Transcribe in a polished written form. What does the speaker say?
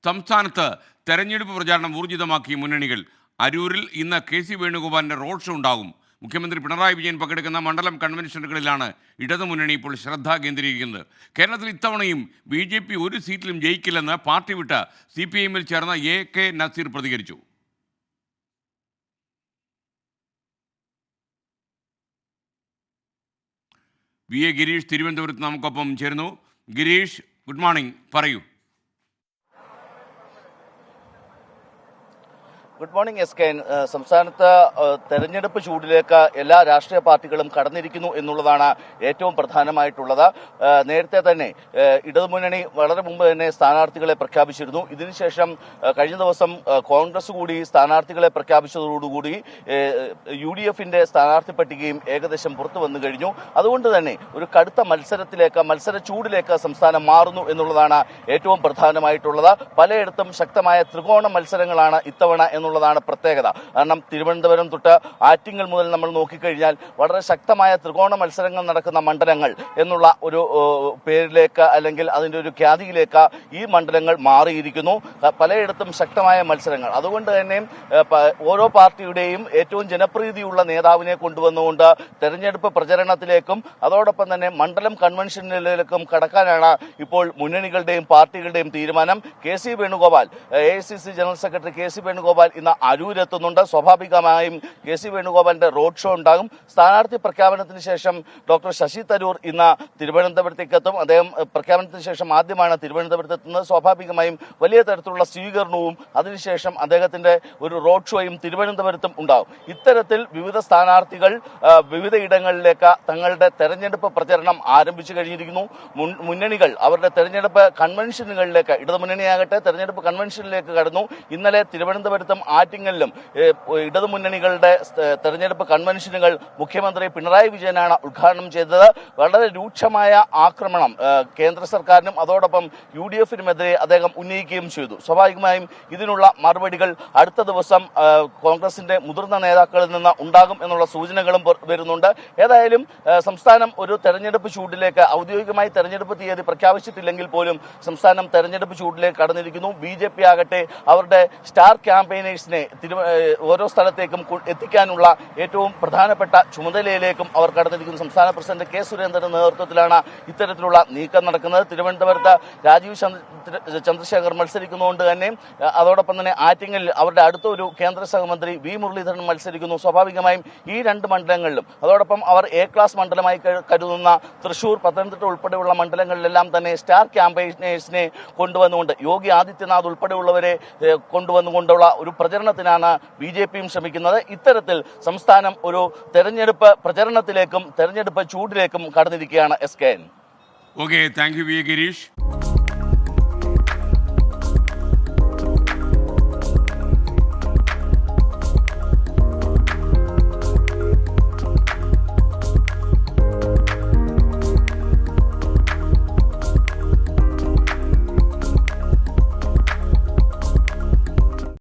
സംസ്ഥാനത്ത് തെരഞ്ഞെടുപ്പ് പ്രചാരണം ഊർജിതമാക്കി മുന്നണികൾ. അരൂരിൽ ഇന്ന് കെ.സി. വേണുഗോപാലിന്റെ റോഡ് ഷോ ഉണ്ടാകും. മുഖ്യമന്ത്രി പിണറായി വിജയൻ പങ്കെടുക്കുന്ന മണ്ഡലം കൺവെൻഷനുകളിലാണ് ഇടതുമുന്നണി ഇപ്പോൾ ശ്രദ്ധ കേന്ദ്രീകരിക്കുന്നത്. കേരളത്തിൽ ഇത്തവണയും ബി.ജെ.പി. ഒരു സീറ്റിലും ജയിക്കില്ലെന്ന് പാർട്ടി വിട്ട CPI-ൽ ചേർന്ന A.K. നസീർ പ്രതികരിച്ചു. VA ഗിരീഷ് തിരുവനന്തപുരത്ത് നമുക്കൊപ്പം ചേരുന്നു. ഗിരീഷ്, ഗുഡ് മോർണിംഗ്, പറയൂ. Good morning S K. സംസ്ഥാനത്ത് തെരഞ്ഞെടുപ്പ് ചൂടിലേക്ക് എല്ലാ രാഷ്ട്രീയ പാർട്ടികളും കടന്നിരിക്കുന്നു എന്നുള്ളതാണ് ഏറ്റവും പ്രധാനമായിട്ടുള്ളത്. നേരത്തെ തന്നെ ഇടതുമുന്നണി വളരെ മുമ്പ് തന്നെ സ്ഥാനാർത്ഥികളെ പ്രഖ്യാപിച്ചിരുന്നു. ഇതിനുശേഷം കഴിഞ്ഞ ദിവസം കോൺഗ്രസ് കൂടി സ്ഥാനാർത്ഥികളെ പ്രഖ്യാപിച്ചതോടുകൂടി UDF-ന്റെ സ്ഥാനാർത്ഥി പട്ടികയും ഏകദേശം പുറത്തു വന്നു കഴിഞ്ഞു. അതുകൊണ്ട് തന്നെ ഒരു കടുത്ത മത്സര ചൂടിലേക്ക് സംസ്ഥാനം മാറുന്നു എന്നുള്ളതാണ് ഏറ്റവും പ്രധാനമായിട്ടുള്ളത്. പലയിടത്തും ശക്തമായ ത്രികോണ മത്സരങ്ങളാണ് ഇത്തവണ ാണ് പ്രത്യേകത. കാരണം തിരുവനന്തപുരം തൊട്ട് ആറ്റിങ്ങൽ മുതൽ നമ്മൾ നോക്കിക്കഴിഞ്ഞാൽ വളരെ ശക്തമായ ത്രികോണ മത്സരങ്ങൾ നടക്കുന്ന മണ്ഡലങ്ങൾ എന്നുള്ള ഒരു പേരിലേക്ക് അല്ലെങ്കിൽ അതിന്റെ ഒരു ഖ്യാതിയിലേക്ക് ഈ മണ്ഡലങ്ങൾ മാറിയിരിക്കുന്നു. പലയിടത്തും ശക്തമായ മത്സരങ്ങൾ. അതുകൊണ്ട് തന്നെ ഓരോ പാർട്ടിയുടെയും ഏറ്റവും ജനപ്രീതിയുള്ള നേതാവിനെ കൊണ്ടുവന്നുകൊണ്ട് തെരഞ്ഞെടുപ്പ് പ്രചരണത്തിലേക്കും അതോടൊപ്പം തന്നെ മണ്ഡലം കൺവെൻഷനിലേക്കും കടക്കാനാണ് ഇപ്പോൾ മുന്നണികളുടെയും പാർട്ടികളുടെയും തീരുമാനം. K C. Venugopal, AICC general secretary K C. Venugopal ഇന്ന് അരൂരെത്തുന്നുണ്ട്. സ്വാഭാവികമായും കെ.സി. വേണുഗോപാലിന്റെ റോഡ് ഷോ ഉണ്ടാകും. സ്ഥാനാർത്ഥി പ്രഖ്യാപനത്തിന് ശേഷം ഡോക്ടർ ശശി തരൂർ ഇന്ന് തിരുവനന്തപുരത്തേക്ക് എത്തും. അദ്ദേഹം പ്രഖ്യാപനത്തിന് ശേഷം ആദ്യമാണ് തിരുവനന്തപുരത്ത് എത്തുന്നത്. സ്വാഭാവികമായും വലിയ തരത്തിലുള്ള സ്വീകരണവും അതിനുശേഷം അദ്ദേഹത്തിന്റെ ഒരു റോഡ് ഷോയും തിരുവനന്തപുരത്തും ഉണ്ടാകും. ഇത്തരത്തിൽ വിവിധ സ്ഥാനാർത്ഥികൾ വിവിധ ഇടങ്ങളിലേക്ക് തങ്ങളുടെ തെരഞ്ഞെടുപ്പ് പ്രചരണം ആരംഭിച്ചു കഴിഞ്ഞിരിക്കുന്നു. മുന്നണികൾ അവരുടെ തെരഞ്ഞെടുപ്പ് കൺവെൻഷനുകളിലേക്ക്, ഇടതുമുന്നണിയാകട്ടെ തെരഞ്ഞെടുപ്പ് കൺവെൻഷനിലേക്ക് കടന്നു. ഇന്നലെ തിരുവനന്തപുരത്തും ആറ്റിങ്ങലിലും ഇടതുമുന്നണികളുടെ തെരഞ്ഞെടുപ്പ് കൺവെൻഷനുകൾ മുഖ്യമന്ത്രി പിണറായി വിജയനാണ് ഉദ്ഘാടനം ചെയ്തത്. വളരെ രൂക്ഷമായ ആക്രമണം കേന്ദ്ര സർക്കാരിനും അതോടൊപ്പം UDF-നുമെതിരെ അദ്ദേഹം ഉന്നയിക്കുകയും ചെയ്തു. സ്വാഭാവികമായും ഇതിനുള്ള മറുപടികൾ അടുത്ത ദിവസം കോൺഗ്രസിന്റെ മുതിർന്ന നേതാക്കളിൽ നിന്ന് ഉണ്ടാകും എന്നുള്ള സൂചനകളും വരുന്നുണ്ട്. ഏതായാലും സംസ്ഥാനം ഒരു തെരഞ്ഞെടുപ്പ് ചൂടിലേക്ക്, ഔദ്യോഗികമായി തെരഞ്ഞെടുപ്പ് തീയതി പ്രഖ്യാപിച്ചിട്ടില്ലെങ്കിൽ പോലും സംസ്ഥാനം തെരഞ്ഞെടുപ്പ് ചൂടിലേക്ക് കടന്നിരിക്കുന്നു. BJP ആകട്ടെ അവരുടെ സ്റ്റാർ ക്യാമ്പയിനേഴ്സിനെ ഓരോ സ്ഥലത്തേക്കും എത്തിക്കാനുള്ള ഏറ്റവും പ്രധാനപ്പെട്ട ചുമതലയിലേക്കും അവർ കടന്നിരിക്കുന്നു. സംസ്ഥാന പ്രസിഡന്റ് കെ. സുരേന്ദ്രന്റെ നേതൃത്വത്തിലാണ് ഇത്തരത്തിലുള്ള നീക്കം നടക്കുന്നത്. തിരുവനന്തപുരത്ത് രാജീവ് ചന്ദ്രശേഖർ മത്സരിക്കുന്നതുകൊണ്ട് തന്നെ അതോടൊപ്പം തന്നെ ആറ്റിങ്ങലിൽ അവരുടെ അടുത്ത ഒരു കേന്ദ്ര സഹമന്ത്രി V. മുരളീധരൻ മത്സരിക്കുന്നു. സ്വാഭാവികമായും ഈ രണ്ട് മണ്ഡലങ്ങളിലും അതോടൊപ്പം അവർ A ക്ലാസ് മണ്ഡലമായി കരുതുന്ന തൃശൂർ, പത്തനംതിട്ട ഉൾപ്പെടെയുള്ള മണ്ഡലങ്ങളിലെല്ലാം തന്നെ സ്റ്റാർ ക്യാമ്പയിനേഴ്സിനെ കൊണ്ടുവന്നുകൊണ്ട് യോഗി ആദിത്യനാഥ് ഉൾപ്പെടെയുള്ളവരെ കൊണ്ടുവന്നുകൊണ്ടുള്ള ഒരു പ്രചരണത്തിനാണ് BJP-യും ശ്രമിക്കുന്നത്. ഇത്തരത്തിൽ സംസ്ഥാനം ഒരു തെരഞ്ഞെടുപ്പ് പ്രചരണത്തിലേക്കും തെരഞ്ഞെടുപ്പ് ചൂടിലേക്കും കടന്നിരിക്കുകയാണ് SK. Okay, thank you VA Girish.